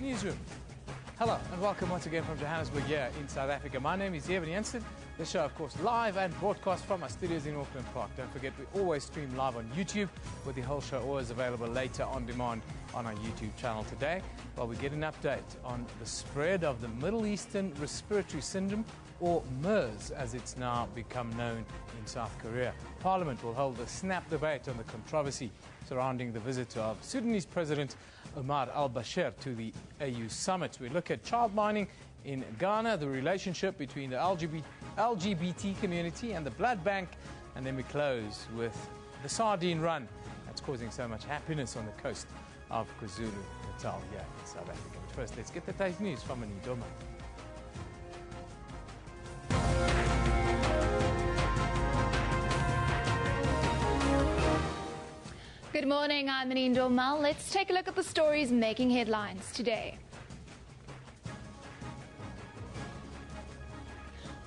Newsroom. Hello and welcome once again from Johannesburg here in South Africa. My name is Evan Jensen. The show, of course, live and broadcast from our studios in Auckland Park. Don't forget, we always stream live on YouTube, with the whole show always available later on demand on our YouTube channel. Today, well, we get an update on the spread of the Middle Eastern Respiratory Syndrome, or MERS, as it's now become known in South Korea. Parliament will hold a snap debate on the controversy surrounding the visit of Sudanese President Al-Bashir to the AU summit. We look at child mining in Ghana, the relationship between the LGBT community and the blood bank, and then we close with the Sardine run that's causing so much happiness on the coast of KwaZulu-Natal here in South Africa. But first, let's get the day's news from Anita Doma. Good morning, I'm Anine Dormal. Let's take a look at the stories making headlines today.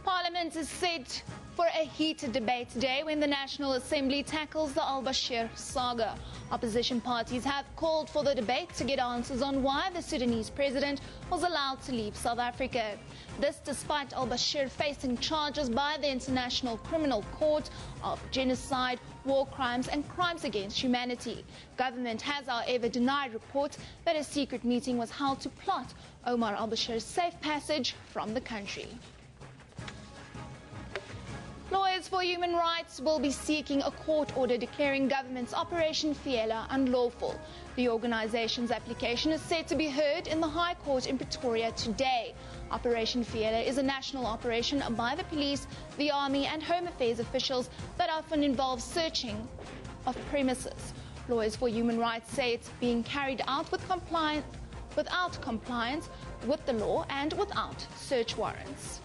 Parliament is set for a heated debate today when the National Assembly tackles the Al-Bashir saga. Opposition parties have called for the debate to get answers on why the Sudanese president was allowed to leave South Africa. This despite Al-Bashir facing charges by the International Criminal Court of genocide, war crimes and crimes against humanity. Government has, however, denied reports that a secret meeting was held to plot Omar al-Bashir's safe passage from the country. Lawyers for Human Rights will be seeking a court order declaring government's Operation Fiela unlawful. The organization's application is set to be heard in the High Court in Pretoria today. Operation Fiela is a national operation by the police, the army and home affairs officials that often involves searching of premises. Lawyers for Human Rights say it's being carried out without compliance with the law and without search warrants.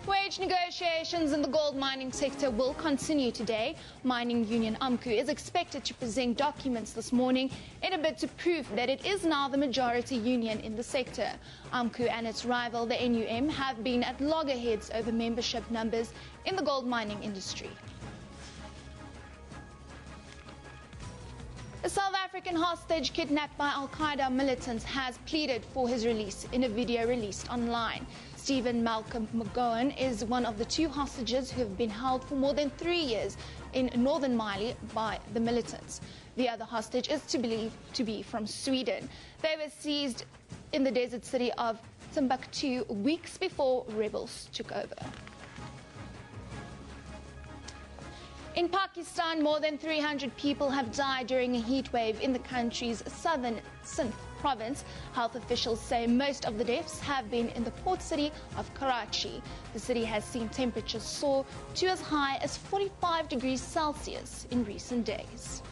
Wage negotiations in the gold mining sector will continue today. Mining union AMCU is expected to present documents this morning in a bid to prove that it is now the majority union in the sector. AMCU and its rival, the NUM, have been at loggerheads over membership numbers in the gold mining industry. A South African hostage kidnapped by Al-Qaeda militants has pleaded for his release in a video released online. Stephen Malcolm McGowan is one of the two hostages who have been held for more than 3 years in northern Mali by the militants. The other hostage is believed to be from Sweden. They were seized in the desert city of Timbuktu weeks before rebels took over. In Pakistan, more than 300 people have died during a heat wave in the country's southern Sindh province. Health officials say most of the deaths have been in the port city of Karachi. The city has seen temperatures soar to as high as 45 degrees Celsius in recent days.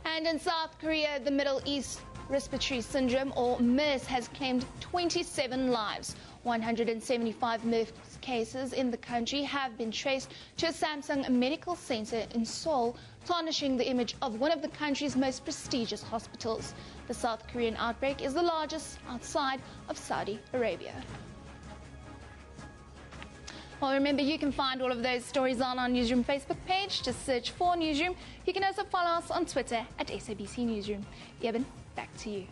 And in South Korea, the Middle East Respiratory Syndrome, or MERS, has claimed 27 lives. 175 MERS cases in the country have been traced to a Samsung medical center in Seoul, tarnishing the image of one of the country's most prestigious hospitals. The South Korean outbreak is the largest outside of Saudi Arabia. Well, remember, you can find all of those stories on our Newsroom Facebook page. Just search for Newsroom. You can also follow us on Twitter at SABC Newsroom. Evan, back to you.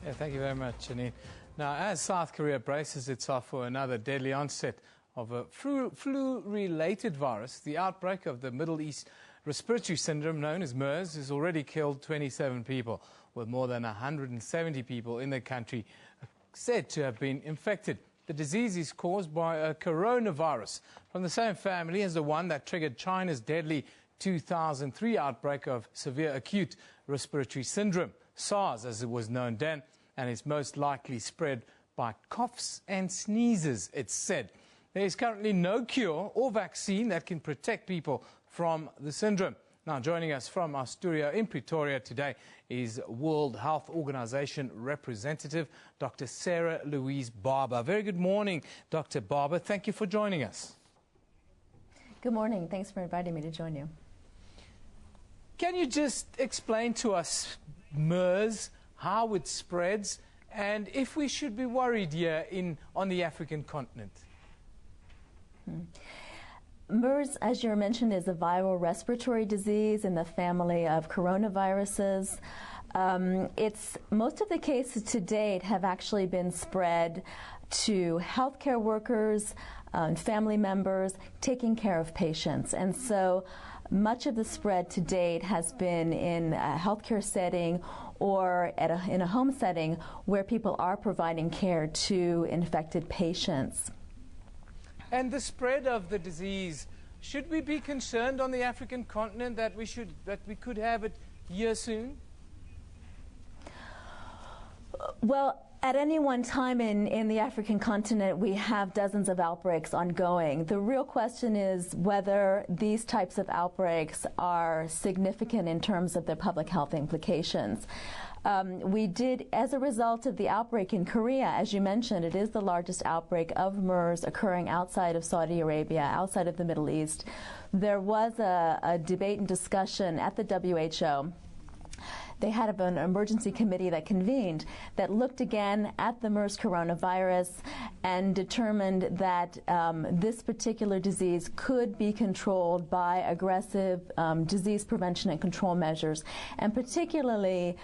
Yeah, thank you very much, Janine. Now, as South Korea braces itself for another deadly onset of a flu-related virus, the outbreak of the Middle East Respiratory Syndrome, known as MERS, has already killed 27 people, with more than 170 people in the country said to have been infected. The disease is caused by a coronavirus from the same family as the one that triggered China's deadly 2003 outbreak of severe acute respiratory syndrome, SARS as it was known then, and is most likely spread by coughs and sneezes, it's said. There is currently no cure or vaccine that can protect people from the syndrome. Now, joining us from our studio in Pretoria today is World Health Organization representative, Dr. Sarah Louise Barber. Very good morning, Dr. Barber. Thank you for joining us. Good morning. Thanks for inviting me to join you. Can you just explain to us MERS, how it spreads, and if we should be worried here on the African continent? MERS, as you mentioned, is a viral respiratory disease in the family of coronaviruses. Most of the cases to date have actually been spread to healthcare workers, family members, taking care of patients. And so much of the spread to date has been in a healthcare setting or in a home setting where people are providing care to infected patients. And the spread of the disease, should we be concerned on the African continent that we could have it here soon? Well, at any one time in the African continent, we have dozens of outbreaks ongoing. The real question is whether these types of outbreaks are significant in terms of their public health implications. We did, as a result of the outbreak in Korea, as you mentioned, it is the largest outbreak of MERS occurring outside of Saudi Arabia, outside of the Middle East. There was a debate and discussion at the WHO. They had an emergency committee that convened that looked again at the MERS coronavirus and determined that this particular disease could be controlled by aggressive disease prevention and control measures, and particularly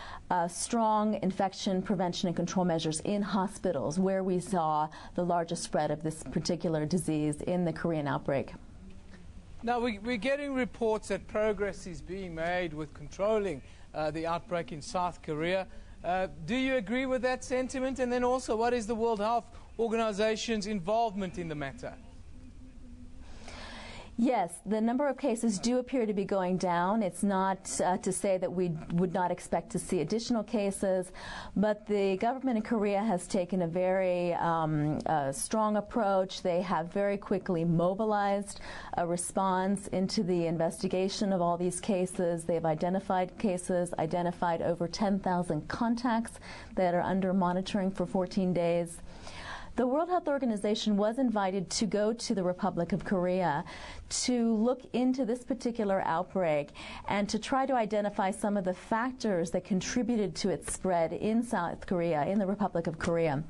strong infection prevention and control measures in hospitals, where we saw the largest spread of this particular disease in the Korean outbreak. Now, we're getting reports that progress is being made with controlling the outbreak in South Korea. Do you agree with that sentiment? And then also, what is the World Health Organization's involvement in the matter? Yes, the number of cases do appear to be going down. It's not to say that we would not expect to see additional cases, but the government in Korea has taken a very strong approach. They have very quickly mobilized a response into the investigation of all these cases. They've identified cases, identified over 10,000 contacts that are under monitoring for 14 days. The World Health Organization was invited to go to the Republic of Korea to look into this particular outbreak and to try to identify some of the factors that contributed to its spread in South Korea, in the Republic of Korea.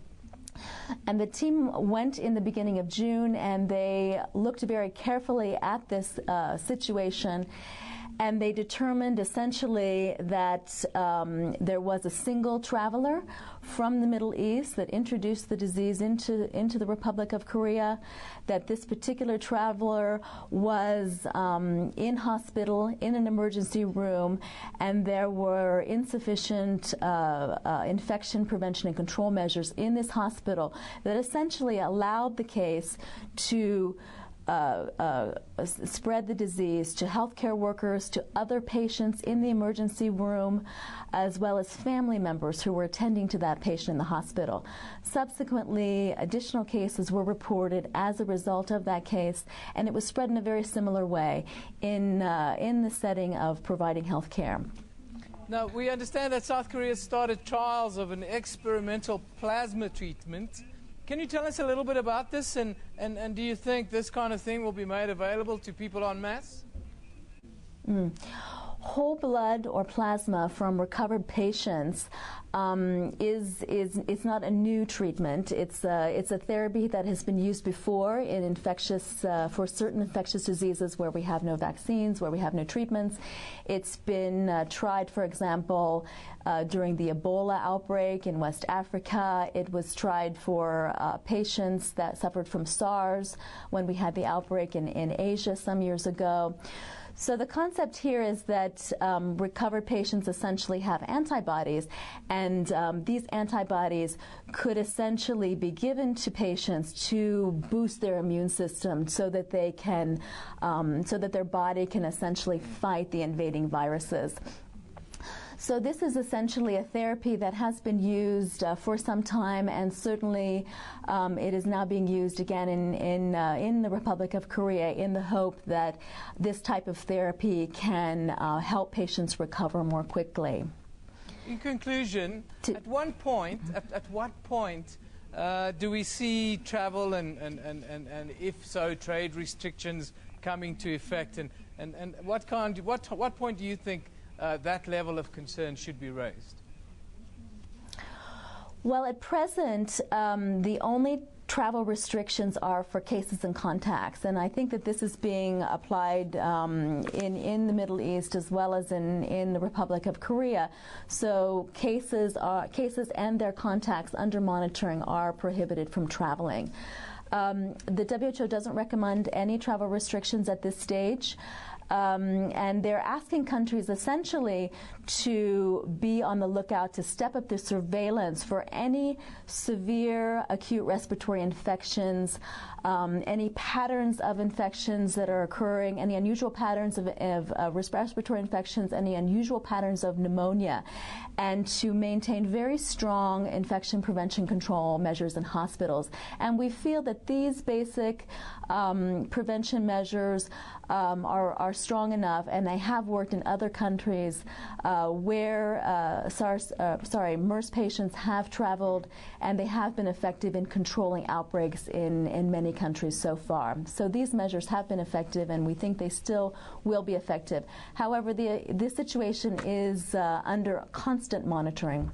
And the team went in the beginning of June, and they looked very carefully at this situation. And they determined essentially that there was a single traveler from the Middle East that introduced the disease into the Republic of Korea, that this particular traveler was in hospital, in an emergency room, and there were insufficient infection prevention and control measures in this hospital that essentially allowed the case to spread the disease to healthcare workers, to other patients in the emergency room, as well as family members who were attending to that patient in the hospital. Subsequently, additional cases were reported as a result of that case, and it was spread in a very similar way in the setting of providing health care. Now, we understand that South Korea started trials of an experimental plasma treatment. Can you tell us a little bit about this, and do you think this kind of thing will be made available to people en masse? Whole blood or plasma from recovered patients is not a new treatment. It's a therapy that has been used before in for certain infectious diseases where we have no vaccines, where we have no treatments. It's been tried, for example, during the Ebola outbreak in West Africa. It was tried for patients that suffered from SARS when we had the outbreak in Asia some years ago. So the concept here is that recovered patients essentially have antibodies, and these antibodies could essentially be given to patients to boost their immune system so that they can, so that their body can essentially fight the invading viruses. So this is essentially a therapy that has been used for some time, and certainly it is now being used again in the Republic of Korea in the hope that this type of therapy can help patients recover more quickly. In conclusion, at what point do we see travel and if so, trade restrictions coming to effect, and what point do you think that level of concern should be raised? Well, at present, the only travel restrictions are for cases and contacts, and I think that this is being applied in the Middle East as well as in the Republic of Korea. So cases and their contacts under monitoring are prohibited from traveling. The WHO doesn't recommend any travel restrictions at this stage. And they're asking countries essentially to be on the lookout to step up their surveillance for any severe acute respiratory infections, any patterns of infections that are occurring, any unusual patterns of respiratory infections, any unusual patterns of pneumonia, and to maintain very strong infection prevention control measures in hospitals. And we feel that these basic prevention measures are strong enough, and they have worked in other countries where MERS patients have traveled, and they have been effective in controlling outbreaks in many countries so far. So these measures have been effective, and we think they still will be effective. However, this situation is under constant monitoring.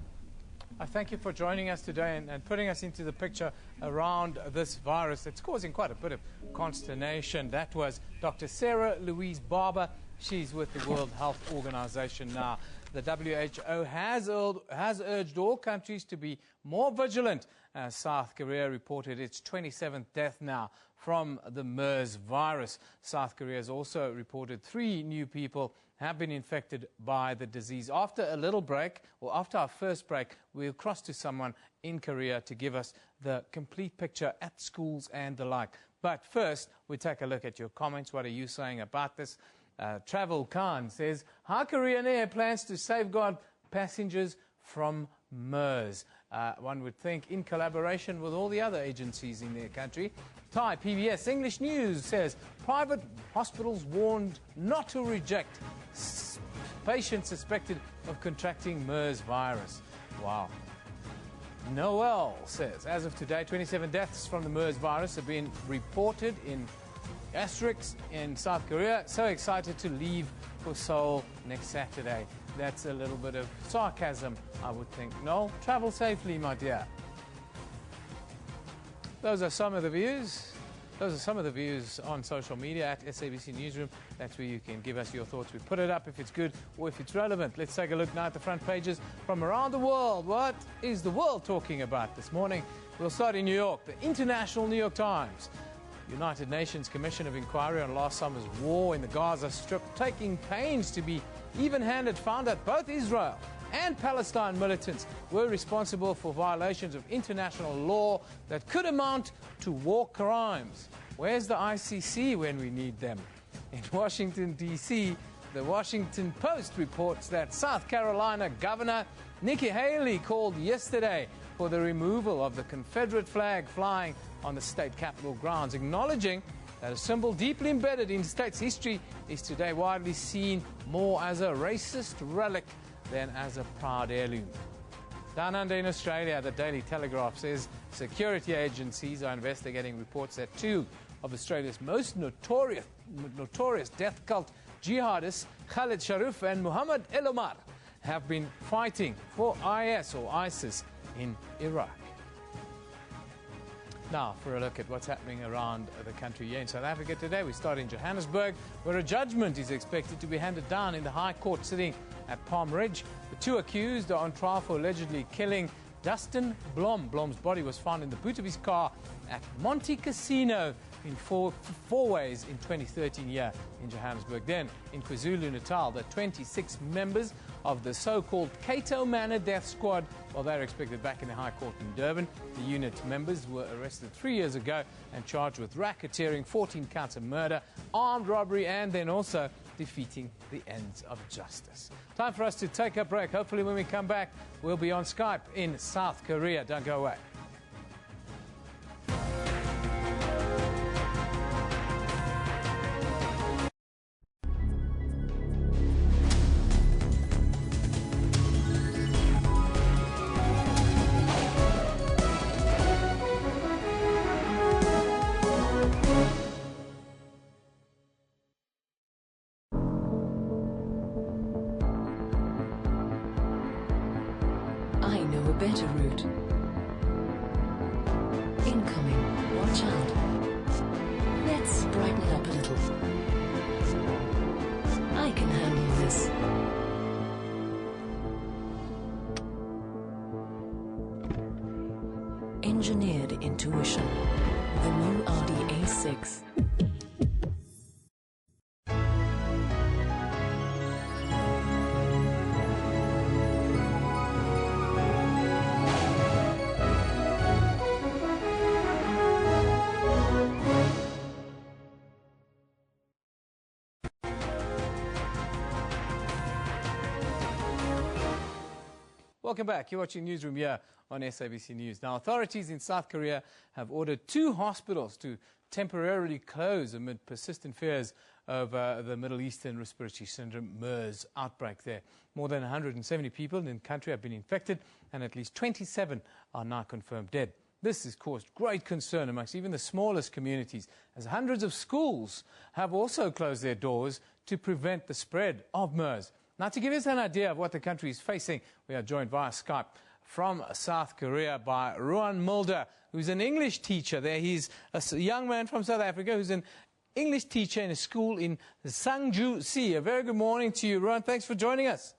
I thank you for joining us today and putting us into the picture around this virus that's causing quite a bit of consternation. That was Dr. Sarah Louise Barber. She's with the World Health Organization now. The WHO has urged all countries to be more vigilant, as South Korea reported its 27th death now from the MERS virus. South Korea has also reported 3 new people have been infected by the disease. After a little break, or after our first break, we'll cross to someone in Korea to give us the complete picture at schools and the like. But first, we take a look at your comments. What are you saying about this? Travel Khan says, how Korean Air plans to safeguard passengers from MERS. One would think in collaboration with all the other agencies in their country. Thai PBS English News says, private hospitals warned not to reject patients suspected of contracting MERS virus. Wow. Noel says, as of today, 27 deaths from the MERS virus have been reported in asterisks in South Korea. So excited to leave for Seoul next Saturday. That's a little bit of sarcasm, I would think. No, travel safely, my dear. Those are some of the views. Those are some of the views on social media at SABC Newsroom. That's where you can give us your thoughts. We put it up if it's good or if it's relevant. Let's take a look now at the front pages from around the world. What is the world talking about this morning? We'll start in New York. The International New York Times. United Nations Commission of Inquiry on last summer's war in the Gaza Strip, taking pains to be even-handed, found that both Israel and Palestine militants were responsible for violations of international law that could amount to war crimes. Where's the ICC when we need them? In Washington, D.C., the Washington Post reports that South Carolina Governor Nikki Haley called yesterday for the removal of the Confederate flag flying on the state capitol grounds, acknowledging that a symbol deeply embedded in the state's history is today widely seen more as a racist relic than as a proud heirloom. Down under in Australia, the Daily Telegraph says security agencies are investigating reports that 2 of Australia's most notorious death cult jihadists, Khalid Sharif and Muhammad El Omar, have been fighting for IS or ISIS in Iraq. Now, for a look at what's happening around the country here in South Africa today, we start in Johannesburg, where a judgment is expected to be handed down in the High Court sitting at Palm Ridge. The 2 accused are on trial for allegedly killing Dustin Blom. Blom's body was found in the boot of his car at Monte Casino in four ways in 2013 here in Johannesburg. Then, in KwaZulu-Natal, the 26 members of the so-called Cato Manor Death Squad, well, they're expected back in the High Court in Durban. The unit members were arrested 3 years ago and charged with racketeering, 14 counts of murder, armed robbery, and then also defeating the ends of justice. Time for us to take a break. Hopefully when we come back, we'll be on Skype in South Korea. Don't go away. I know a better route. Incoming. child. Let's brighten it up a little. I can handle this. Engineered intuition. The new Audi A6. Welcome back. You're watching Newsroom here on SABC News. Now, authorities in South Korea have ordered 2 hospitals to temporarily close amid persistent fears of the Middle Eastern respiratory syndrome MERS outbreak there. More than 170 people in the country have been infected, and at least 27 are now confirmed dead. This has caused great concern amongst even the smallest communities, as hundreds of schools have also closed their doors to prevent the spread of MERS. Now, to give us an idea of what the country is facing, we are joined via Skype from South Korea by Ruan Mulder, who's an English teacher there. He's a young man from South Africa who's an English teacher in a school in Sangju-si. A very good morning to you, Ruan. Thanks for joining us.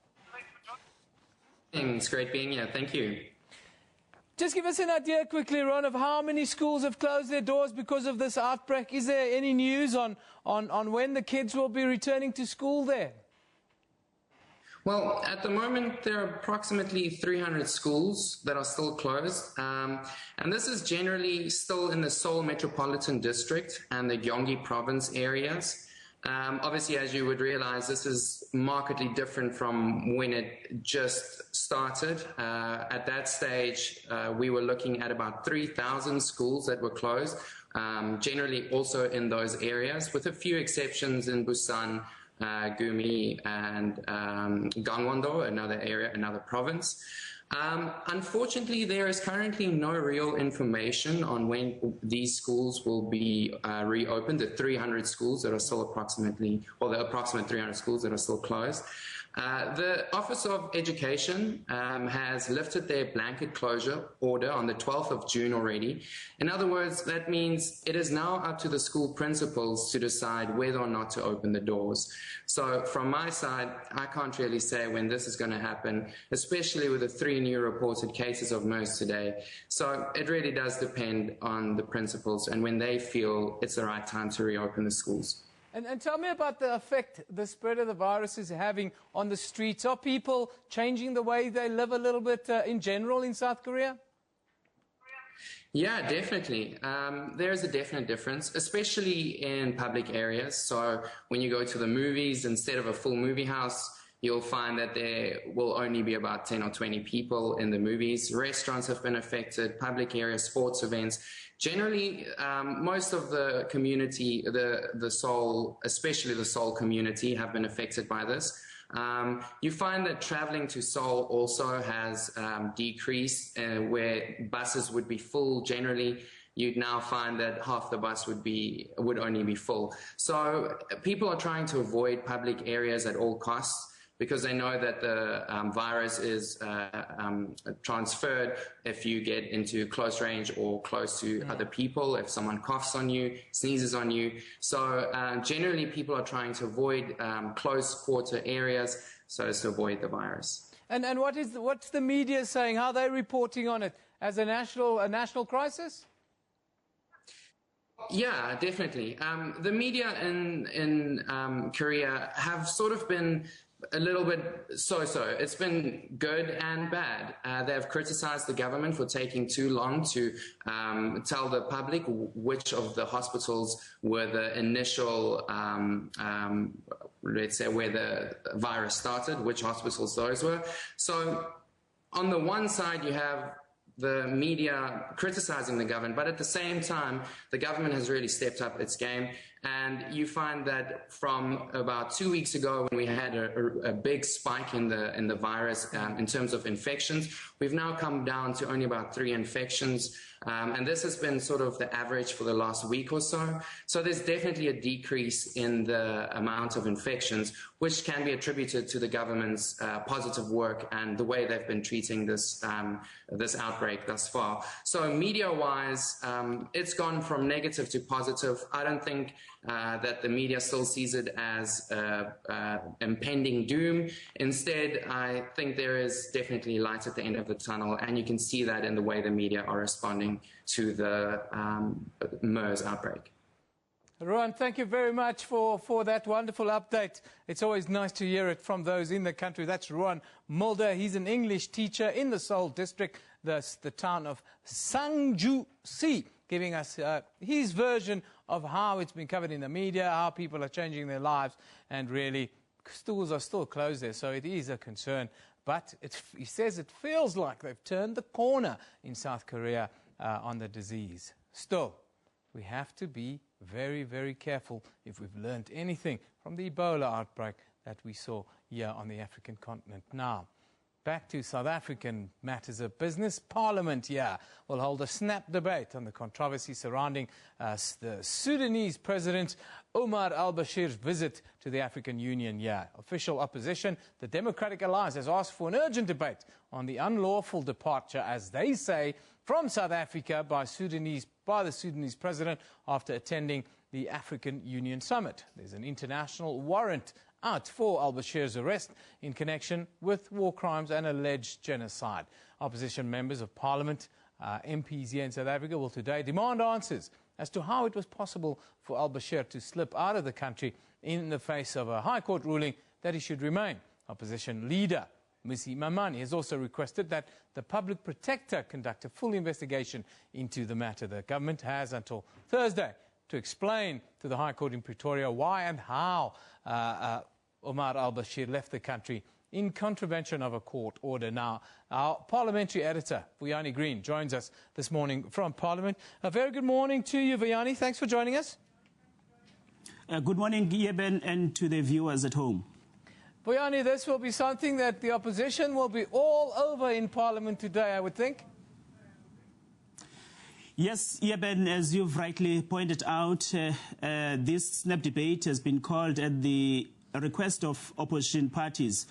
It's great being here. Thank you. Just give us an idea quickly, Ron, of how many schools have closed their doors because of this outbreak. Is there any news on when the kids will be returning to school there? Well, at the moment, there are approximately 300 schools that are still closed. And this is generally still in the Seoul Metropolitan District and the Gyeonggi Province areas. Obviously, as you would realize, this is markedly different from when it just started. At that stage, we were looking at about 3,000 schools that were closed, generally also in those areas, with a few exceptions in Busan, Gumi, and Gangwon-do, another area, another province. Unfortunately, there is currently no real information on when these schools will be reopened, the 300 schools that are still approximate 300 schools that are still closed. The Office of Education has lifted their blanket closure order on the 12th of June already. In other words, that means it is now up to the school principals to decide whether or not to open the doors. So from my side, I can't really say when this is going to happen, especially with the 3 new reported cases of MERS today. So it really does depend on the principals and when they feel it's the right time to reopen the schools. And tell me about the effect the spread of the virus is having on the streets. Are people changing the way they live a little bit in general in South Korea? Yeah, definitely. There is a definite difference, especially in public areas. So when you go to the movies, instead of a full movie house, you'll find that there will only be about 10 or 20 people in the movies. Restaurants have been affected, public areas, sports events. Generally, most of the community, the Seoul, especially the Seoul community, have been affected by this. You find that traveling to Seoul also has decreased, where buses would be full generally. You'd now find that half the bus would only be full. So people are trying to avoid public areas at all costs, because they know that the virus is transferred if you get into close range or close to other people, if someone coughs on you, sneezes on you. So generally people are trying to avoid close quarter areas so as to avoid the virus. And what's the media saying? How are they reporting on it as a national crisis? Yeah, definitely. The media in Korea have sort of been a little bit so-so. It's been good and bad. They have criticized the government for taking too long to tell the public which of the hospitals were the initial, let's say, where the virus started, which hospitals those were. So on the one side, you have the media criticizing the government, but at the same time, the government has really stepped up its game And you find that from about 2 weeks ago, when we had a big spike in the virus in terms of infections, we've now come down to only about 3 infections. And this has been sort of the average for the last week or so. So there's definitely a decrease in the amount of infections, which can be attributed to the government's positive work and the way they've been treating this outbreak thus far. So media-wise, it's gone from negative to positive. I don't think that the media still sees it as impending doom. Instead, I think there is definitely light at the end of the tunnel, and you can see that in the way the media are responding to the MERS outbreak. Ruan, thank you very much for that wonderful update. It's always nice to hear it from those in the country. That's Ruan Mulder. He's an English teacher in the Seoul district, the town of Sangju-si, giving us his version of how it's been covered in the media, how people are changing their lives, and really schools are still closed there, so it is a concern. But he says it feels like they've turned the corner in South Korea on the disease. Still, we have to be very, very careful if we've learned anything from the Ebola outbreak that we saw here on the African continent. Now, back to South African matters of business. Parliament here will hold a snap debate on the controversy surrounding the Sudanese President Omar Al-Bashir's visit to the African Union here. Official opposition, the Democratic Alliance, has asked for an urgent debate on the unlawful departure, as they say, from South Africa by the Sudanese president after attending the African Union summit. There's an international warrant out for Al-Bashir's arrest in connection with war crimes and alleged genocide. Opposition members of Parliament, MPs here in South Africa, will today demand answers as to how it was possible for Al-Bashir to slip out of the country in the face of a High Court ruling that he should remain. Opposition leader Missy Mamani has also requested that the public protector conduct a full investigation into the matter. The government has until Thursday to explain to the High Court in Pretoria why and how Omar Al-Bashir left the country in contravention of a court order. Now, our parliamentary editor, Vuyani Green, joins us this morning from Parliament. A very good morning to you, Vuyani. Thanks for joining us. Good morning, Yeben, and to the viewers at home. Vuyani, this will be something that the opposition will be all over in Parliament today, I would think. Yes, Yeben, as you've rightly pointed out, this snap debate has been called at the request of opposition parties.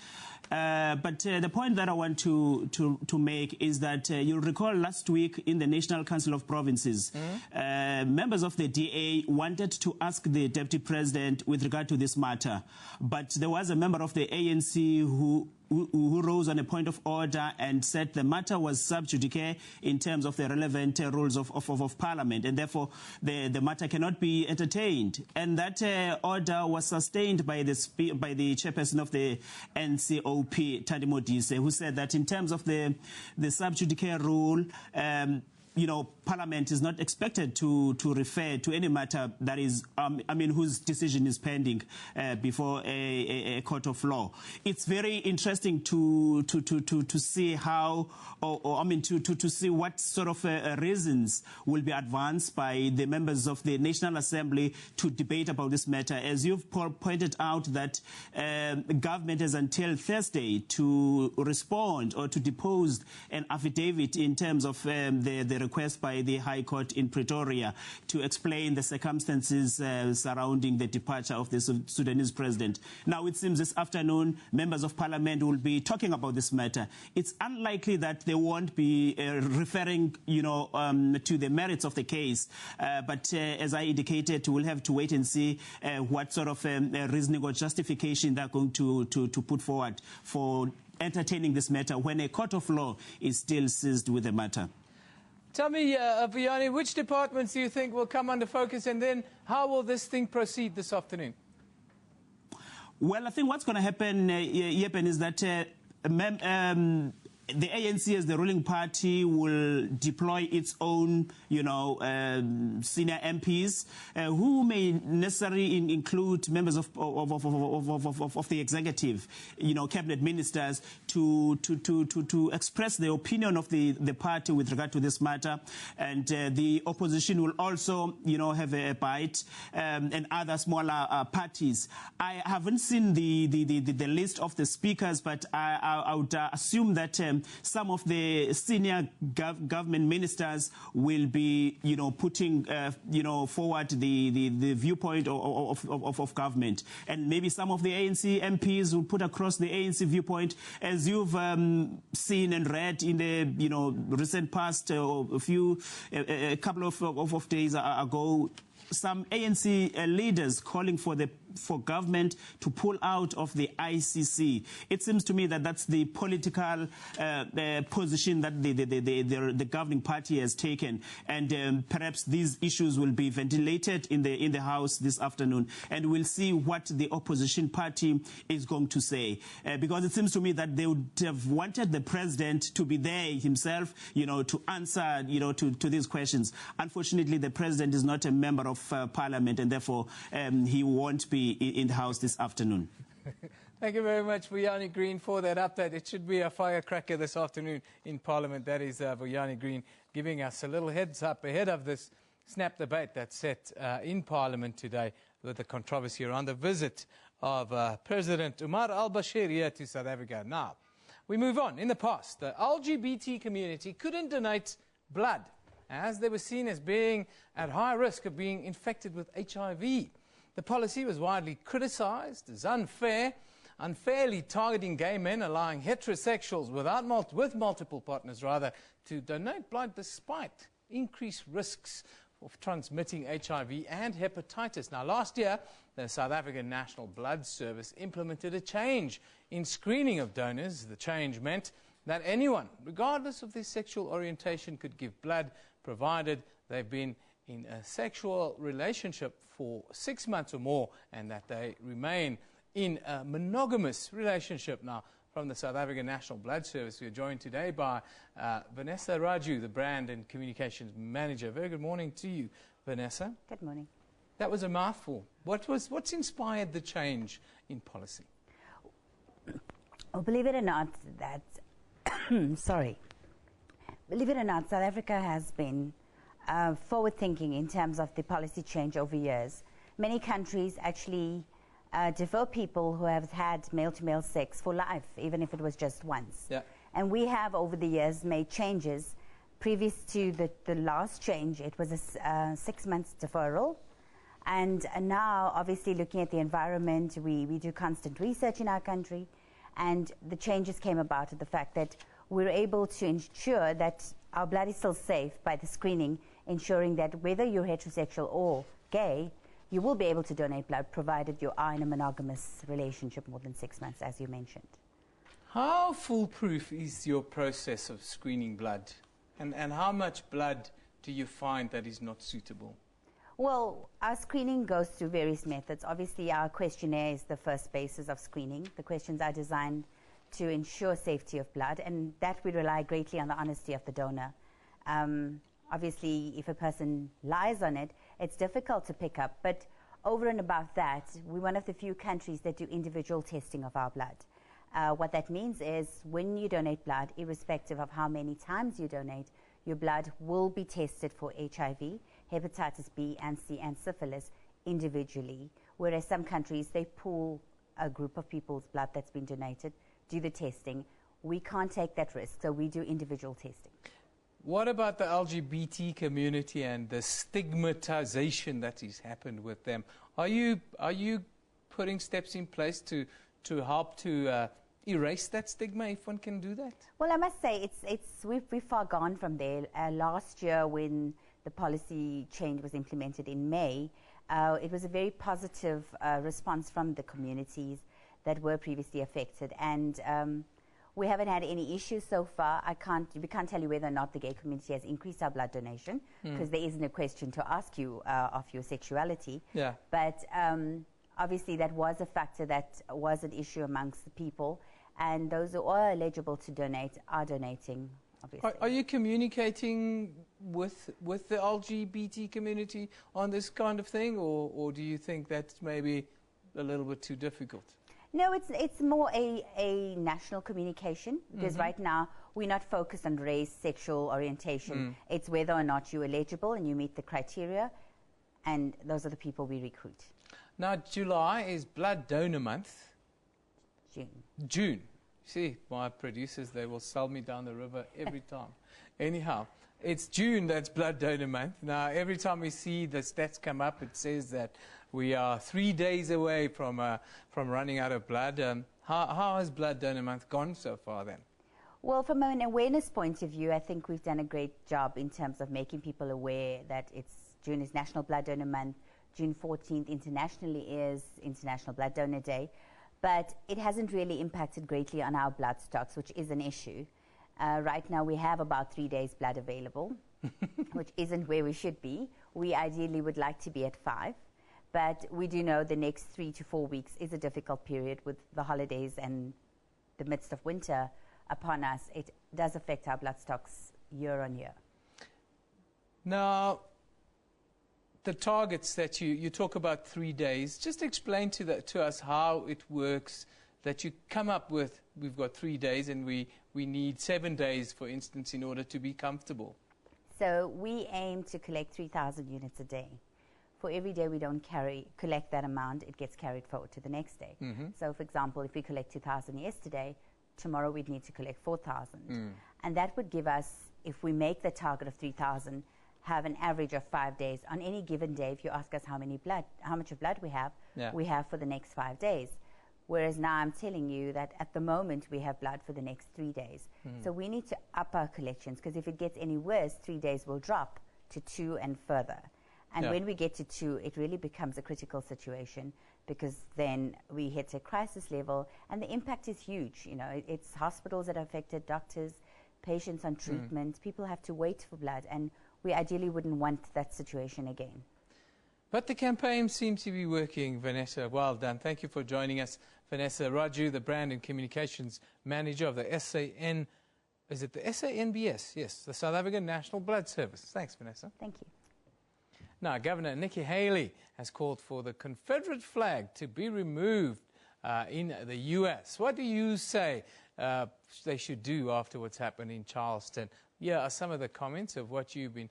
But the point that I want to make is that you'll recall last week in the National Council of Provinces, members of the DA wanted to ask the Deputy President with regard to this matter. But there was a member of the ANC who rose on a point of order and said the matter was sub judice in terms of the relevant rules of Parliament, and therefore the matter cannot be entertained. And that order was sustained by the chairperson of the NCOP, Thandi Modise, who said that in terms of the sub judice rule, Parliament is not expected to refer to any matter that is, whose decision is pending before a court of law. It's very interesting to see how, to see what sort of reasons will be advanced by the members of the National Assembly to debate about this matter. As you've pointed out, that the government has until Thursday to respond or to depose an affidavit in terms of the request by the High Court in Pretoria to explain the circumstances surrounding the departure of the Sudanese president. Now, it seems this afternoon, members of Parliament will be talking about this matter. It's unlikely that they won't be referring, to the merits of the case. But as I indicated, we'll have to wait and see what sort of reasoning or justification they're going to put forward for entertaining this matter when a court of law is still seized with the matter. Tell me, Vuyani, which departments do you think will come under focus, and then how will this thing proceed this afternoon? Well, I think what's going to happen, Yepen, is that the ANC as the ruling party will deploy its own, senior MPs who may necessarily include members of the executive, cabinet ministers, to express the opinion of the party with regard to this matter. And the opposition will also, have a bite, and other smaller parties. I haven't seen the list of the speakers, but I would assume that some of the senior government ministers will be, putting, forward the viewpoint of government. And maybe some of the ANC MPs will put across the ANC viewpoint. As you've seen and read in the, recent past, a couple of days ago, some ANC leaders calling for government to pull out of the ICC. It seems to me that that's the political position that the governing party has taken, and perhaps these issues will be ventilated in the House this afternoon, and we'll see what the opposition party is going to say, because it seems to me that they would have wanted the president to be there himself, to answer, to these questions. Unfortunately, the president is not a member of Parliament, and therefore he won't be in the House this afternoon. Thank you very much, Vuyani Green, for that update. It should be a firecracker this afternoon in Parliament. That is Vuyani Green giving us a little heads up ahead of this snap debate that's set in Parliament today with the controversy around the visit of President Umar Al-Bashir here to South Africa. Now, we move on. In the past, the LGBT community couldn't donate blood, as they were seen as being at high risk of being infected with HIV. The policy was widely criticized as unfair, unfairly targeting gay men, allowing heterosexuals with multiple partners to donate blood despite increased risks of transmitting HIV and hepatitis. Now, last year, the South African National Blood Service implemented a change in screening of donors. The change meant that anyone, regardless of their sexual orientation, could give blood, provided they've been in a sexual relationship for 6 months or more, and that they remain in a monogamous relationship. Now, from the South African National Blood Service, we are joined today by Vanessa Raju, the Brand and Communications Manager. Very good morning to you, Vanessa. Good morning. That was a mouthful. What's inspired the change in policy? Oh, believe it or not, that believe it or not, South Africa has been forward-thinking in terms of the policy change over years. Many countries actually defer people who have had male-to-male sex for life, even if it was just once. Yeah. And we have, over the years, made changes. Previous to the last change, it was a 6 months deferral. And now, obviously, looking at the environment, we do constant research in our country. And the changes came about at the fact that we're able to ensure that our blood is still safe by the screening, ensuring that whether you're heterosexual or gay, you will be able to donate blood, provided you are in a monogamous relationship more than 6 months, as you mentioned. How foolproof is your process of screening blood? And how much blood do you find that is not suitable? Well, our screening goes through various methods. Obviously, our questionnaire is the first basis of screening. The questions are designed to ensure safety of blood, and that we rely greatly on the honesty of the donor. Obviously, if a person lies on it, it's difficult to pick up. But over and above that, we're one of the few countries that do individual testing of our blood. What that means is when you donate blood, irrespective of how many times you donate, your blood will be tested for HIV, hepatitis B and C, and syphilis individually, whereas some countries, they pool a group of people's blood that's been donated, do the testing. We can't take that risk, so we do individual testing. What about the LGBT community and the stigmatization that has happened with them? Are you putting steps in place to help to erase that stigma, if one can do that? Well, I must say we've far gone from there. Last year, when the policy change was implemented in May, it was a very positive response from the communities that were previously affected, and we haven't had any issues so far. We can't tell you whether or not the gay community has increased our blood donation, because there isn't a question to ask you of your sexuality. Yeah. But obviously that was a factor that was an issue amongst the people. And those who are eligible to donate are donating, obviously. Are you communicating with the LGBT community on this kind of thing, or do you think that's maybe a little bit too difficult? No, it's more a national communication, because right now we're not focused on race, sexual orientation. It's whether or not you're eligible and you meet the criteria, and those are the people we recruit. Now, July is Blood Donor Month. June. See, my producers, they will sell me down the river every time. Anyhow, it's June, that's Blood Donor Month. Now, every time we see the stats come up, it says that we are 3 days away from running out of blood. How has Blood Donor Month gone so far then? Well, from an awareness point of view, I think we've done a great job in terms of making people aware that June is National Blood Donor Month. June 14th internationally is International Blood Donor Day. But it hasn't really impacted greatly on our blood stocks, which is an issue. Right now we have about 3 days blood available, which isn't where we should be. We ideally would like to be at 5. But we do know the next 3 to 4 weeks is a difficult period with the holidays and the midst of winter upon us. It does affect our blood stocks year on year. Now, the targets that you talk about 3 days, just explain to us how it works, that you come up with, we've got 3 days and we need 7 days, for instance, in order to be comfortable. So we aim to collect 3,000 units a day. For every day we don't collect that amount, it gets carried forward to the next day. So, for example, if we collect 2,000 yesterday, tomorrow we'd need to collect 4,000. And that would give us, if we make the target of 3,000, have an average of 5 days. On any given day, if you ask us how much of blood we have for the next 5 days. Whereas now I'm telling you that at the moment we have blood for the next 3 days. So we need to up our collections, because if it gets any worse, 3 days will drop to 2 and further. And when we get to 2, it really becomes a critical situation, because then we hit a crisis level and the impact is huge. You know, it's hospitals that are affected, doctors, patients on treatment, people have to wait for blood, and we ideally wouldn't want that situation again. But the campaign seems to be working, Vanessa. Well done. Thank you for joining us, Vanessa Raju, the Brand and Communications Manager of the is it the SANBS? Yes, the South African National Blood Service. Thanks, Vanessa. Thank you. Now, Governor Nikki Haley has called for the Confederate flag to be removed in the U.S. What do you say they should do after what's happened in Charleston? Here are some of the comments of what you've been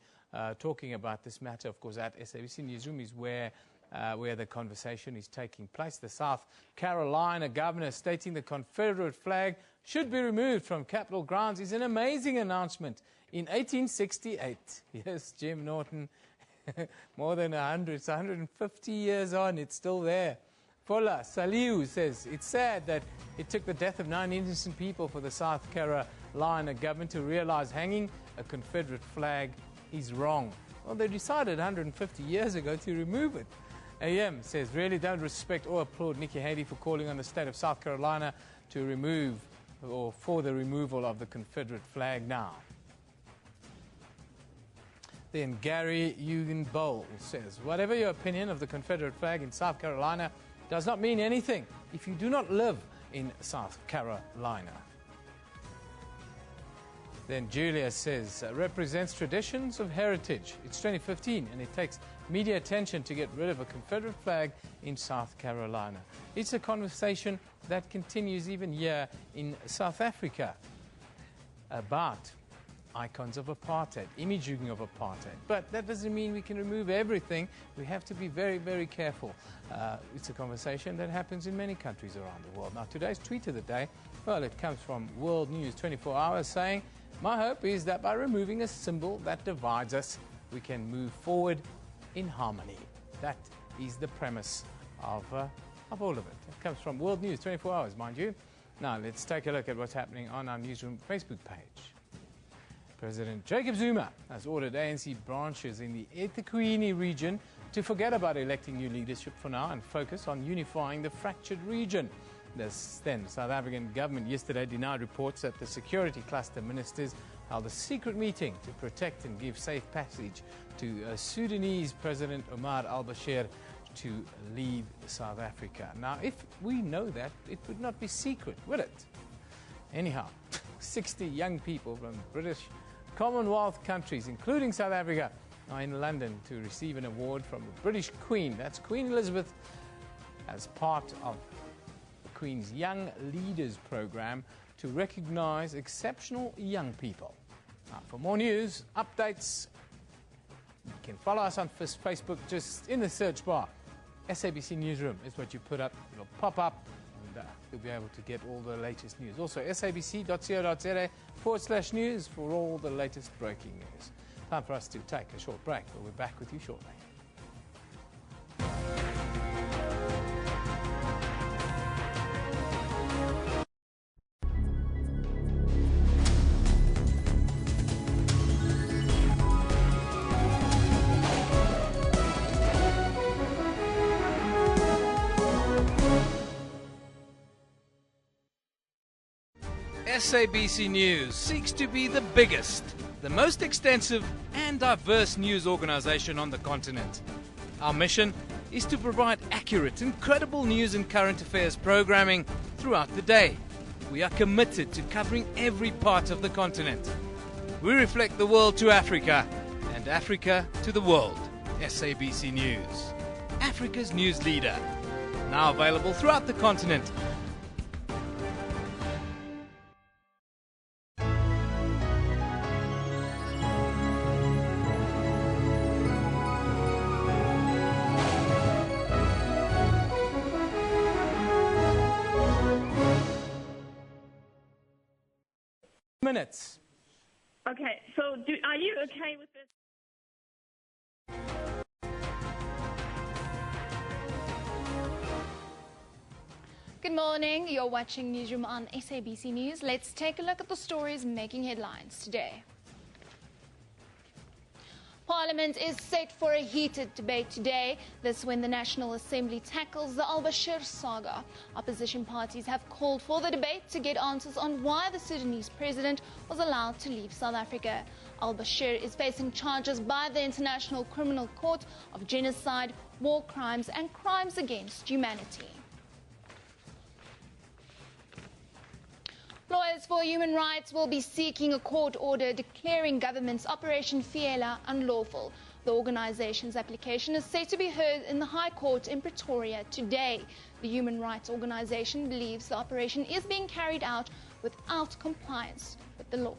talking about this matter. Of course, at SABC Newsroom is where the conversation is taking place. The South Carolina governor stating the Confederate flag should be removed from Capitol grounds is an amazing announcement. In 1868, yes, Jim Norton, more than 100, it's 150 years on, it's still there. Fola Saliu says, it's sad that it took the death of 9 innocent people for the South Carolina government to realize hanging a Confederate flag is wrong. Well, they decided 150 years ago to remove it. AM says, really don't respect or applaud Nikki Haley for calling on the state of South Carolina to remove or for the removal of the Confederate flag now. Then Gary Eugen Bowl says, whatever your opinion of the Confederate flag in South Carolina does not mean anything if you do not live in South Carolina. Then Julia says, represents traditions of heritage. It's 2015 and it takes media attention to get rid of a Confederate flag in South Carolina. It's a conversation that continues even here in South Africa about icons of apartheid, imaging of apartheid. But that doesn't mean we can remove everything. We have to be very, very careful. It's a conversation that happens in many countries around the world. Now, today's tweet of the day, well, it comes from World News 24 Hours saying, my hope is that by removing a symbol that divides us, we can move forward in harmony. That is the premise of all of it. It comes from World News 24 Hours, mind you. Now, let's take a look at what's happening on our Newsroom Facebook page. President Jacob Zuma has ordered ANC branches in the eThekwini region to forget about electing new leadership for now and focus on unifying the fractured region. The then South African government yesterday denied reports that the security cluster ministers held a secret meeting to protect and give safe passage to Sudanese President Omar Al-Bashir to leave South Africa. Now, if we know that, it would not be secret, would it? Anyhow, 60 young people from British Commonwealth countries, including South Africa, are in London to receive an award from the British Queen. That's Queen Elizabeth, as part of the Queen's Young Leaders Programme to recognise exceptional young people. Now, for more news, updates, you can follow us on Facebook, just in the search bar. SABC Newsroom is what you put up. It'll pop up, and you'll be able to get all the latest news. Also, sabc.co.za/news for all the latest breaking news. Time for us to take a short break. We'll be back with you shortly. SABC News seeks to be the biggest, the most extensive and diverse news organisation on the continent. Our mission is to provide accurate and credible news and current affairs programming throughout the day. We are committed to covering every part of the continent. We reflect the world to Africa and Africa to the world. SABC News, Africa's news leader. Now available throughout the continent. Minutes. Okay, so are you okay with this? Good morning. You're watching Newsroom on SABC News. Let's take a look at the stories making headlines today. Parliament is set for a heated debate today. This when the National Assembly tackles the Al-Bashir saga. Opposition parties have called for the debate to get answers on why the Sudanese president was allowed to leave South Africa. Al-Bashir is facing charges by the International Criminal Court of genocide, war crimes and crimes against humanity. Lawyers for human rights will be seeking a court order declaring government's Operation Fiela unlawful. The organization's application is set to be heard in the High Court in Pretoria today. The human rights organization believes the operation is being carried out without compliance with the law.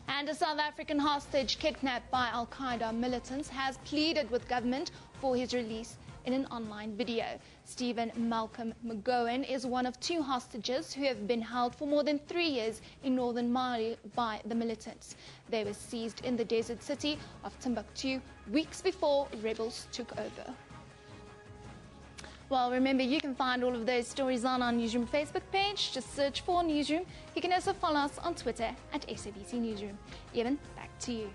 And a South African hostage kidnapped by Al-Qaeda militants has pleaded with government for his release in an online video. Stephen Malcolm McGowan is one of two hostages who have been held for more than 3 years in northern Mali by the militants. They were seized in the desert city of Timbuktu weeks before rebels took over. Well, remember, you can find all of those stories on our Newsroom Facebook page. Just search for Newsroom. You can also follow us on Twitter at SABC Newsroom. Evan, back to you.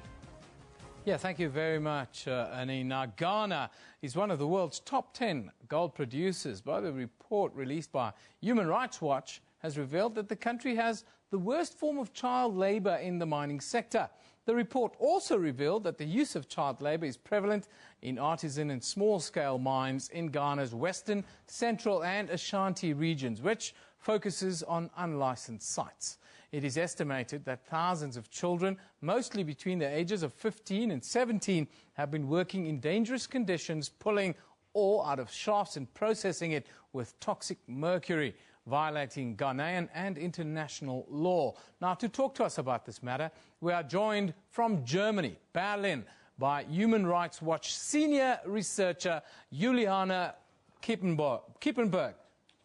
Yeah, thank you very much, Annie. Now, Ghana is one of the world's top 10 gold producers. But the report released by Human Rights Watch has revealed that the country has the worst form of child labour in the mining sector. The report also revealed that the use of child labour is prevalent in artisan and small-scale mines in Ghana's western, central and Ashanti regions, which focuses on unlicensed sites. It is estimated that thousands of children, mostly between the ages of 15 and 17, have been working in dangerous conditions, pulling ore out of shafts and processing it with toxic mercury, violating Ghanaian and international law. Now, to talk to us about this matter, we are joined from Germany, Berlin, by Human Rights Watch senior researcher Juliana Kippenberg.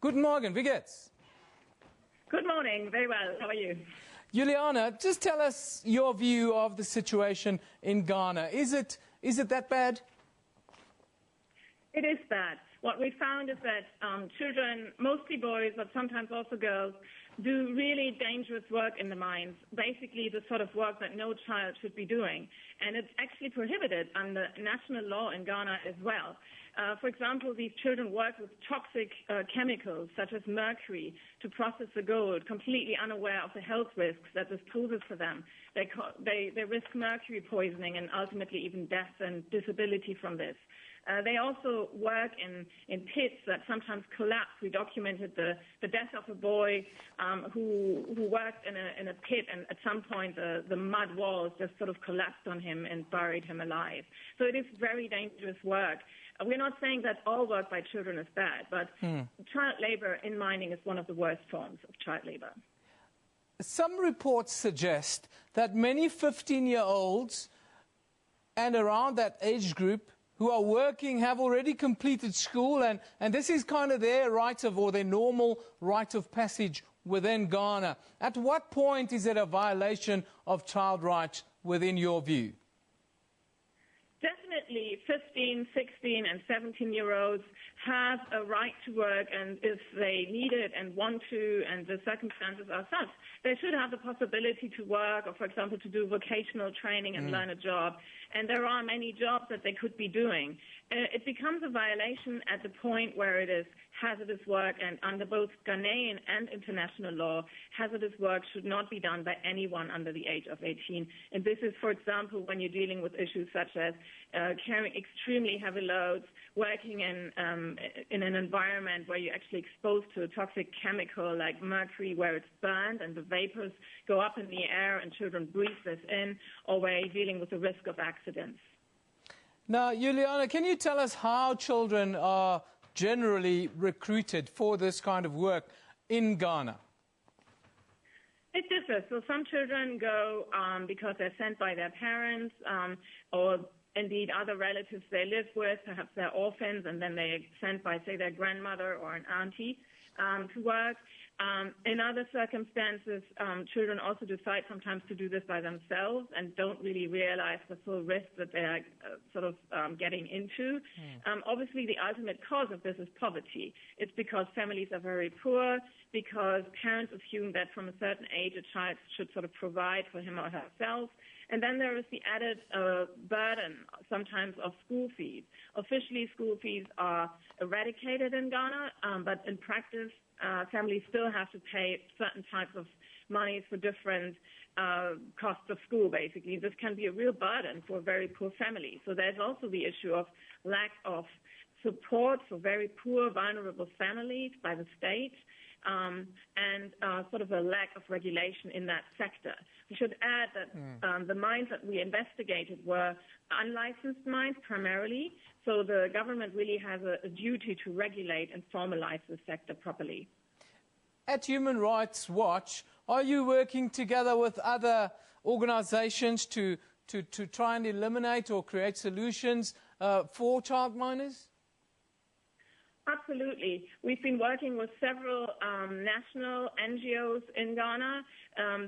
Guten Morgen, wie geht's? Good morning. Very well. How are you? Juliana, just tell us your view of the situation in Ghana. Is it that bad? It is bad. What we found is that children, mostly boys, but sometimes also girls, do really dangerous work in the mines, basically the sort of work that no child should be doing. And it's actually prohibited under national law in Ghana as well. For example, these children work with toxic chemicals such as mercury to process the gold, completely unaware of the health risks that this poses for them. They risk mercury poisoning and ultimately even death and disability from this. They also work in pits that sometimes collapse. We documented the death of a boy who worked in a pit, and at some point the mud walls just sort of collapsed on him and buried him alive. So it is very dangerous work. We're not saying that all work by children is bad, but child labor in mining is one of the worst forms of child labor. Some reports suggest that many 15-year-olds and around that age group who are working have already completed school, and this is kind of their rite of, or their normal rite of passage within Ghana. At what point is it a violation of child rights within your view? Definitely 15, 16 and 17-year-olds have a right to work, and if they need it and want to and the circumstances are such, they should have the possibility to work or, for example, to do vocational training and learn a job. And there are many jobs that they could be doing. It becomes a violation at the point where it is hazardous work, and under both Ghanaian and international law, hazardous work should not be done by anyone under the age of 18. And this is, for example, when you're dealing with issues such as carrying extremely heavy loads, working in an environment where you're actually exposed to a toxic chemical like mercury, where it's burned and the vapors go up in the air and children breathe this in, or where you're dealing with the risk of accidents. Now, Juliana, can you tell us how children are generally recruited for this kind of work in Ghana? It differs. So some children go because they're sent by their parents or indeed other relatives they live with. Perhaps they're orphans, and then they're sent by, say, their grandmother or an auntie to work. In other circumstances, children also decide sometimes to do this by themselves and don't really realize the full risk that they're getting into. Obviously, the ultimate cause of this is poverty. It's because families are very poor, because parents assume that from a certain age a child should sort of provide for him or herself. And then there is the added burden, sometimes, of school fees. Officially, school fees are eradicated in Ghana, but in practice, families still have to pay certain types of monies for different costs of school, basically. This can be a real burden for very poor families. So there's also the issue of lack of support for very poor, vulnerable families by the state, and sort of a lack of regulation in that sector. We should add that the mines that we investigated were unlicensed mines primarily, so the government really has a duty to regulate and formalize the sector properly. At Human Rights Watch, are you working together with other organizations to try and eliminate or create solutions for child miners? Absolutely. We've been working with several national NGOs in Ghana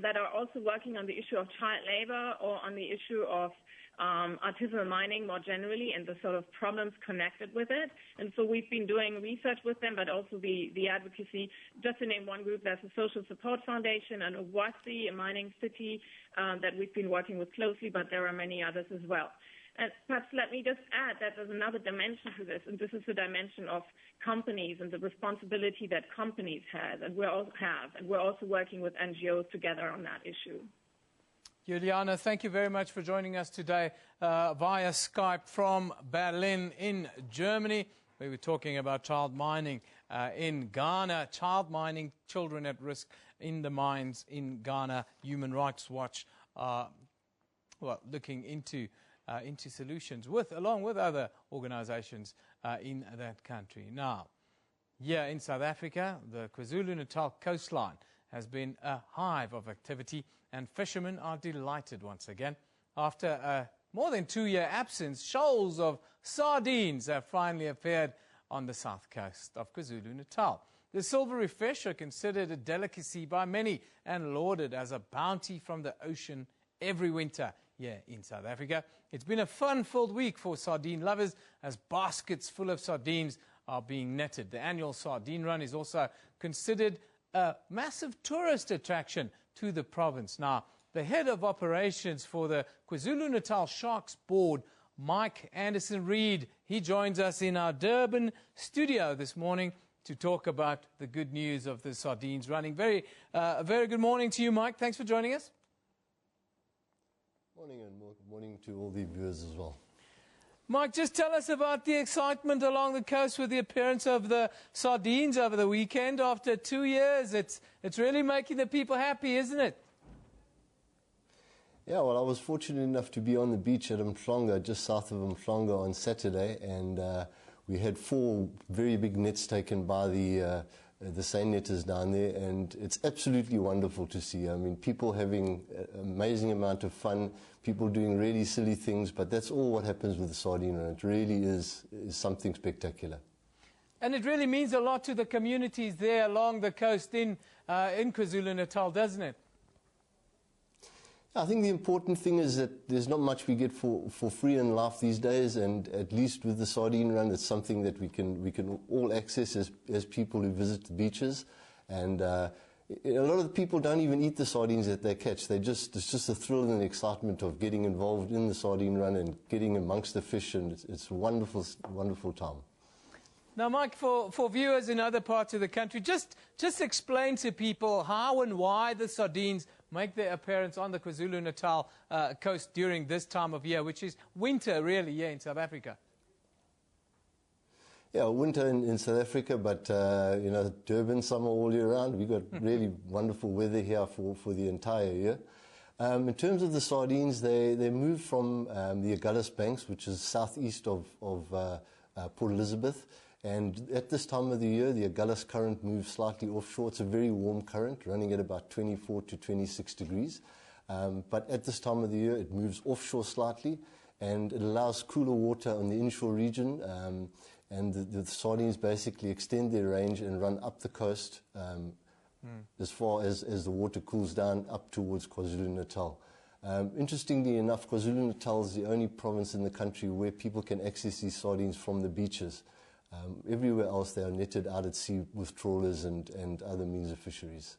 that are also working on the issue of child labor or on the issue of artisanal mining more generally and the sort of problems connected with it. And so we've been doing research with them, but also the advocacy. Just to name one group, there's a Social Support Foundation and Owasi, a mining city that we've been working with closely, but there are many others as well. And perhaps let me just add that there's another dimension to this, and this is the dimension of companies and the responsibility that companies have, and we're also working with NGOs together on that issue. Juliana, thank you very much for joining us today via Skype from Berlin in Germany. We were talking about child mining in Ghana, child mining, children at risk in the mines in Ghana. Human Rights Watch looking into solutions along with other organizations in that country. Now, here in South Africa, the KwaZulu-Natal coastline has been a hive of activity, and fishermen are delighted once again. After a more than 2-year absence, shoals of sardines have finally appeared on the south coast of KwaZulu-Natal. The silvery fish are considered a delicacy by many and lauded as a bounty from the ocean every winter here in South Africa. It's been a fun-filled week for sardine lovers as baskets full of sardines are being netted. The annual sardine run is also considered a massive tourist attraction to the province. Now, the head of operations for the KwaZulu-Natal Sharks Board, Mike Anderson-Reid, he joins us in our Durban studio this morning to talk about the good news of the sardines running. Very good morning to you, Mike. Thanks for joining us. Morning, and good morning to all the viewers as well. Mike, just tell us about the excitement along the coast with the appearance of the sardines over the weekend. After 2 years, it's really making the people happy, isn't it? Yeah, well, I was fortunate enough to be on the beach at Mhlongo, just south of Mhlongo, on Saturday, and we had 4 very big nets taken by the seine netters down there, and it's absolutely wonderful to see. I mean, people having an amazing amount of fun, people doing really silly things, but that's all what happens with the sardine run. It really is something spectacular. And it really means a lot to the communities there along the coast in KwaZulu-Natal, doesn't it? I think the important thing is that there's not much we get for free in life these days, and at least with the sardine run, it's something that we can all access as people who visit the beaches. And a lot of the people don't even eat the sardines that they catch. It's just the thrill and the excitement of getting involved in the sardine run and getting amongst the fish, and it's a wonderful, wonderful time. Now, Mike, for viewers in other parts of the country, just explain to people how and why the sardines make their appearance on the KwaZulu-Natal coast during this time of year, which is winter, really, here in South Africa. Yeah, winter in South Africa, but, you know, Durban, summer all year round. We've got really wonderful weather here for the entire year. In terms of the sardines, they move from the Agulhas Banks, which is southeast of Port Elizabeth. And at this time of the year, the Agulhas current moves slightly offshore. It's a very warm current, running at about 24 to 26 degrees. But at this time of the year, it moves offshore slightly, and it allows cooler water on the inshore region. And the sardines basically extend their range and run up the coast as far as the water cools down up towards KwaZulu-Natal. Interestingly enough, KwaZulu-Natal is the only province in the country where people can access these sardines from the beaches. Everywhere else they are netted out at sea with trawlers and other means of fisheries.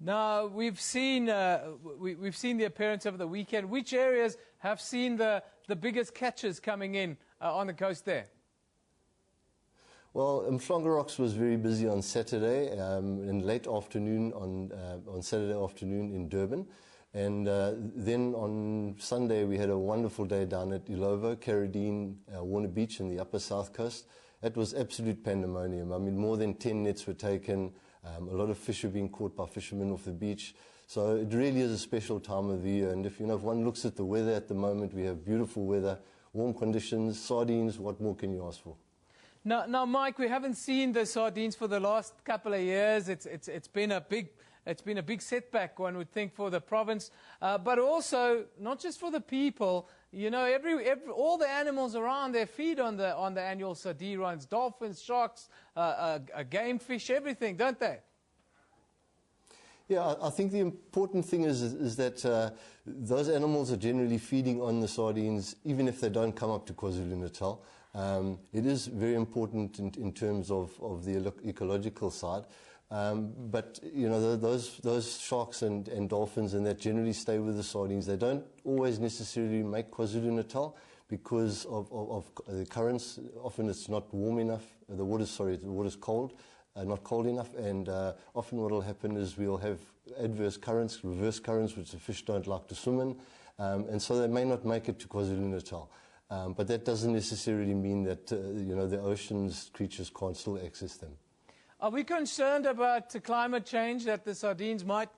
Now, we've seen the appearance over the weekend. Which areas have seen the biggest catches coming in on the coast there? Well, Mhlongo Rocks was very busy on Saturday and late afternoon on Saturday afternoon in Durban. And then on Sunday, we had a wonderful day down at Ilovo, Sardine, Warner Beach in the upper south coast. It was absolute pandemonium. I mean, more than 10 nets were taken. A lot of fish were being caught by fishermen off the beach. So it really is a special time of the year. And if one looks at the weather at the moment, we have beautiful weather, warm conditions, sardines. What more can you ask for? Now, Mike, we haven't seen the sardines for the last couple of years. It's been a big setback, one would think, for the province, but also not just for the people. You know, all the animals around there feed on the annual sardine runs: dolphins, sharks, game fish, everything, don't they? Yeah, I think the important thing is that those animals are generally feeding on the sardines, even if they don't come up to KwaZulu-Natal. It is very important in terms of the ecological side. But, you know, those sharks and dolphins and that generally stay with the sardines. They don't always necessarily make KwaZulu-Natal because of the currents. Often it's not warm enough. The water's cold, not cold enough. And often what will happen is we'll have adverse currents, reverse currents, which the fish don't like to swim in. And so they may not make it to KwaZulu-Natal. But that doesn't necessarily mean that, you know, the ocean's creatures can't still access them. Are we concerned about climate change, that the sardines might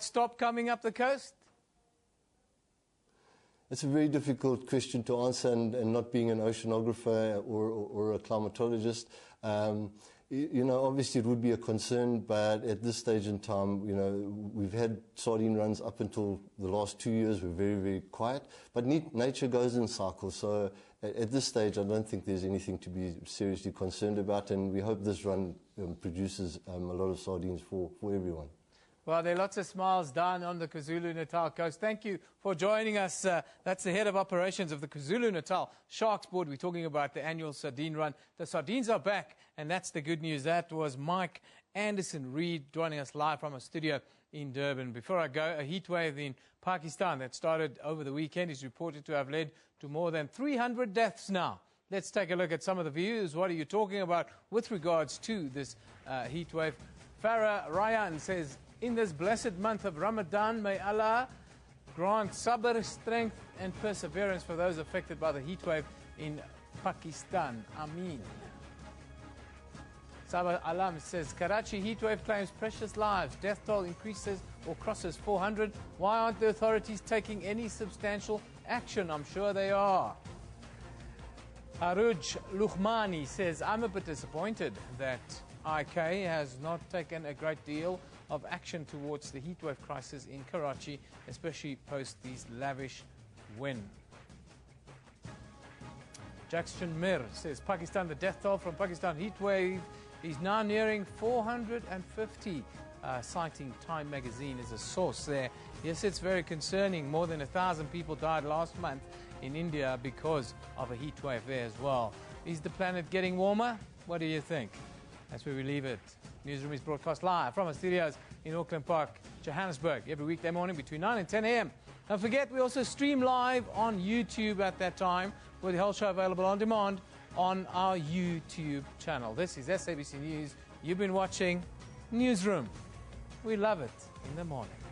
stop coming up the coast? It's a very difficult question to answer, and not being an oceanographer or a climatologist, you know, obviously it would be a concern, but at this stage in time, you know, we've had sardine runs up until the last 2 years. We're very, very quiet, but nature goes in cycles, so at this stage I don't think there's anything to be seriously concerned about, and we hope this run produces a lot of sardines for everyone. Well, there are lots of smiles down on the KwaZulu-Natal coast. Thank you for joining us. That's the head of operations of the KwaZulu-Natal Sharks Board. We're talking about the annual sardine run. The sardines are back, and that's the good news. That was Mike Anderson-Reed joining us live from a studio in Durban. Before I go, a heat wave in Pakistan that started over the weekend is reported to have led to more than 300 deaths now. Let's take a look at some of the views. What are you talking about with regards to this heat wave? Farah Ryan says, in this blessed month of Ramadan, may Allah grant sabr, strength and perseverance for those affected by the heat wave in Pakistan. Ameen. Sabah Alam says, Karachi heatwave claims precious lives. Death toll increases or crosses 400. Why aren't the authorities taking any substantial action? I'm sure they are. Aruj Luhmani says, I'm a bit disappointed that IK has not taken a great deal of action towards the heatwave crisis in Karachi, especially post these lavish win. Jackson Mir says, Pakistan, the death toll from Pakistan heatwave is now nearing 450, citing Time magazine as a source there. Yes, it's very concerning. More than 1,000 people died last month in India because of a heat wave there as well. Is the planet getting warmer? What do you think? That's where we leave it. Newsroom is broadcast live from our studios in Auckland Park, Johannesburg, every weekday morning between 9 and 10 a.m. Don't forget, we also stream live on YouTube at that time, with the whole show available on demand on our YouTube channel. This is SABC News. You've been watching Newsroom. We love it in the morning.